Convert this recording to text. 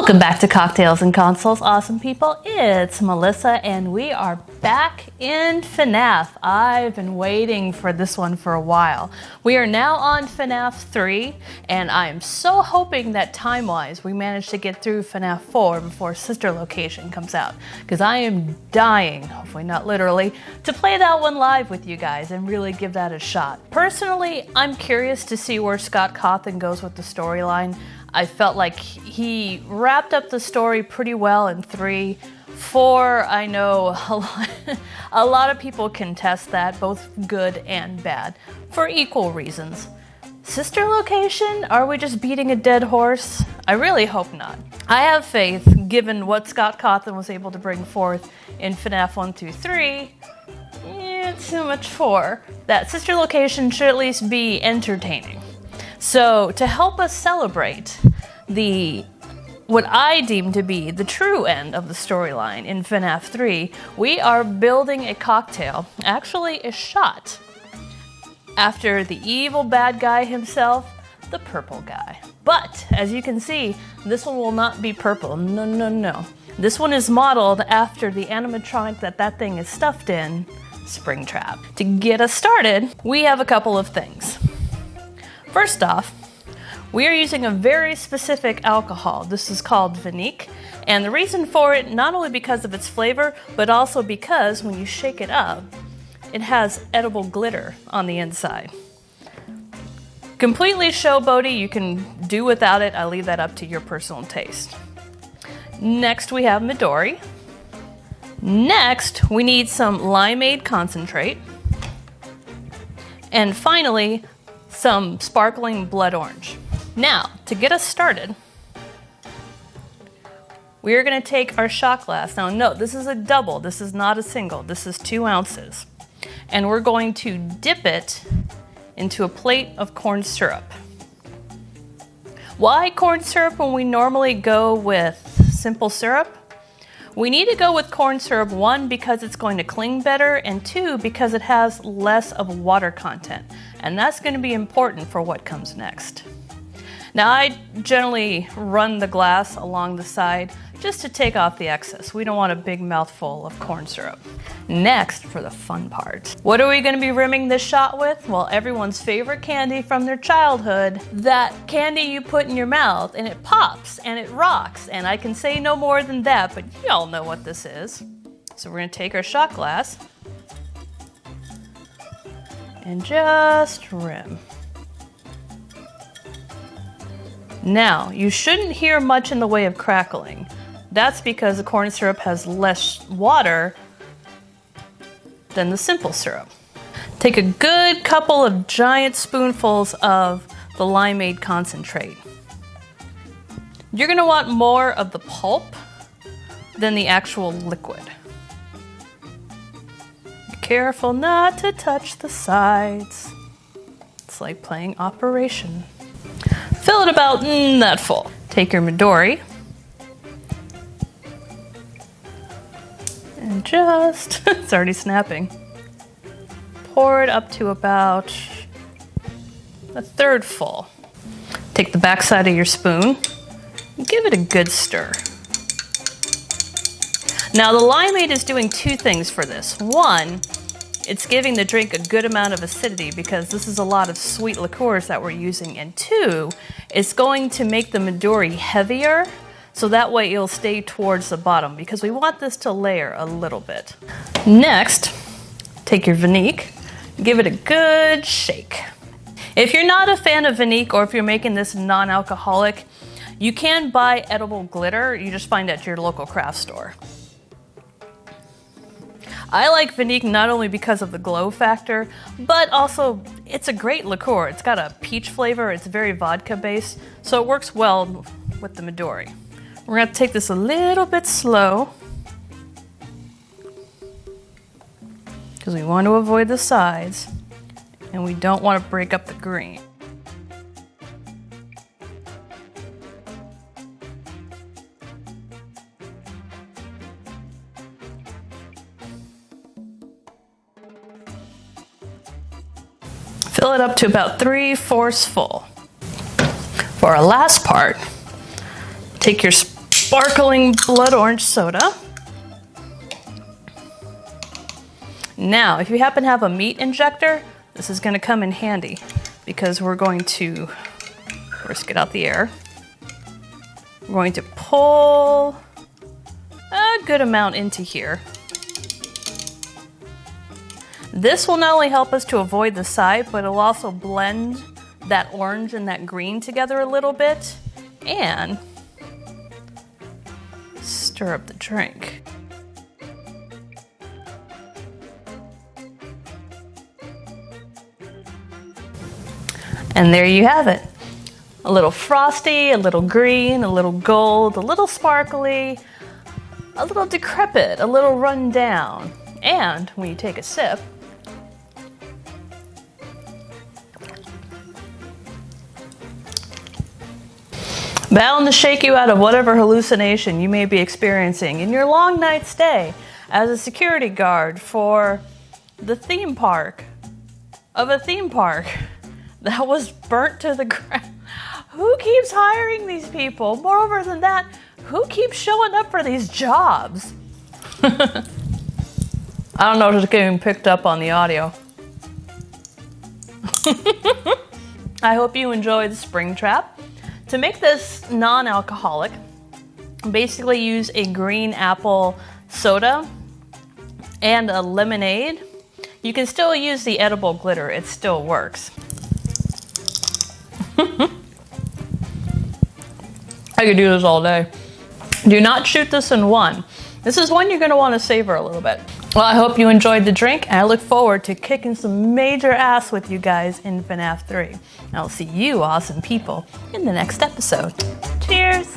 Welcome back to Cocktails and Consoles, awesome people. It's Melissa and we are back in FNaF. I've been waiting for this one for a while. We are now on FNaF 3 and I am so hoping that time-wise we manage to get through FNaF 4 before Sister Location comes out, because I am dying, hopefully not literally, to play that one live with you guys and really give that a shot. Personally, I'm curious to see where Scott Cawthon goes with the storyline. I felt like he wrapped up the story pretty well in 3. 4, I know a lot of people contest that, both good and bad, for equal reasons. Sister Location? Are we just beating a dead horse? I really hope not. I have faith, given what Scott Cawthon was able to bring forth in FNaF 1 through 3, too much 4, that Sister Location should at least be entertaining. So, to help us celebrate what I deem to be the true end of the storyline in FNaF 3, we are building a cocktail, actually a shot, after the evil bad guy himself, the purple guy. But, as you can see, this one will not be purple. No, no, no. This one is modeled after the animatronic that thing is stuffed in, Springtrap. To get us started, we have a couple of things. First off, we are using a very specific alcohol. This is called Viniq, and the reason for it, not only because of its flavor, but also because when you shake it up, it has edible glitter on the inside. Completely showboaty, you can do without it. I leave that up to your personal taste. Next, we have Midori. Next, we need some limeade concentrate. And finally, some sparkling blood orange. Now, to get us started, we are going to take our shot glass. Now note, this is a double, this is not a single, this is 2 ounces. And we're going to dip it into a plate of corn syrup. Why corn syrup when we normally go with simple syrup? We need to go with corn syrup, 1, because it's going to cling better, and 2, because it has less of water content. And that's going to be important for what comes next. Now, I generally run the glass along the side just to take off the excess. We don't want a big mouthful of corn syrup. Next, for the fun part. What are we going to be rimming this shot with? Well, everyone's favorite candy from their childhood. That candy you put in your mouth and it pops and it rocks. And I can say no more than that, but y'all know what this is. So we're going to take our shot glass and just rim. Now, you shouldn't hear much in the way of crackling. That's because the corn syrup has less water than the simple syrup. Take a good couple of giant spoonfuls of the limeade concentrate. You're gonna want more of the pulp than the actual liquid. Be careful not to touch the sides. It's like playing Operation. Fill it about that full. Take your Midori and just, it's already snapping. Pour it up to about 1/3 full. Take the back side of your spoon and give it a good stir. Now the limeade is doing 2 things for this. 1, it's giving the drink a good amount of acidity because this is a lot of sweet liqueurs that we're using. And 2, it's going to make the Midori heavier, so that way it'll stay towards the bottom because we want this to layer a little bit. Next, take your Viniq, give it a good shake. If you're not a fan of Viniq, or if you're making this non-alcoholic, you can buy edible glitter. You just find it at your local craft store. I like Viniq not only because of the glow factor, but also it's a great liqueur. It's got a peach flavor, it's very vodka based, so it works well with the Midori. We're gonna take this a little bit slow because we want to avoid the sides and we don't want to break up the green. Fill it up to about 3/4 full. For our last part, take your sparkling blood orange soda. Now, if you happen to have a meat injector, this is going to come in handy because we're going to first get out the air. We're going to pull a good amount into here. This will not only help us to avoid the side, but it'll also blend that orange and that green together a little bit and stir up the drink. And there you have it. A little frosty, a little green, a little gold, a little sparkly, a little decrepit, a little run down. And when you take a sip, bound to shake you out of whatever hallucination you may be experiencing in your long night stay as a security guard for the theme park of a theme park that was burnt to the ground. Who keeps hiring these people? Moreover than that, who keeps showing up for these jobs? I don't know if it's getting picked up on the audio. I hope you enjoyed Springtrap. To make this non-alcoholic, basically use a green apple soda and a lemonade. You can still use the edible glitter, it still works. I could do this all day. Do not shoot this in one. This is one you're going to want to savor a little bit. Well, I hope you enjoyed the drink, and I look forward to kicking some major ass with you guys in FNaF 3. I'll see you awesome people in the next episode. Cheers!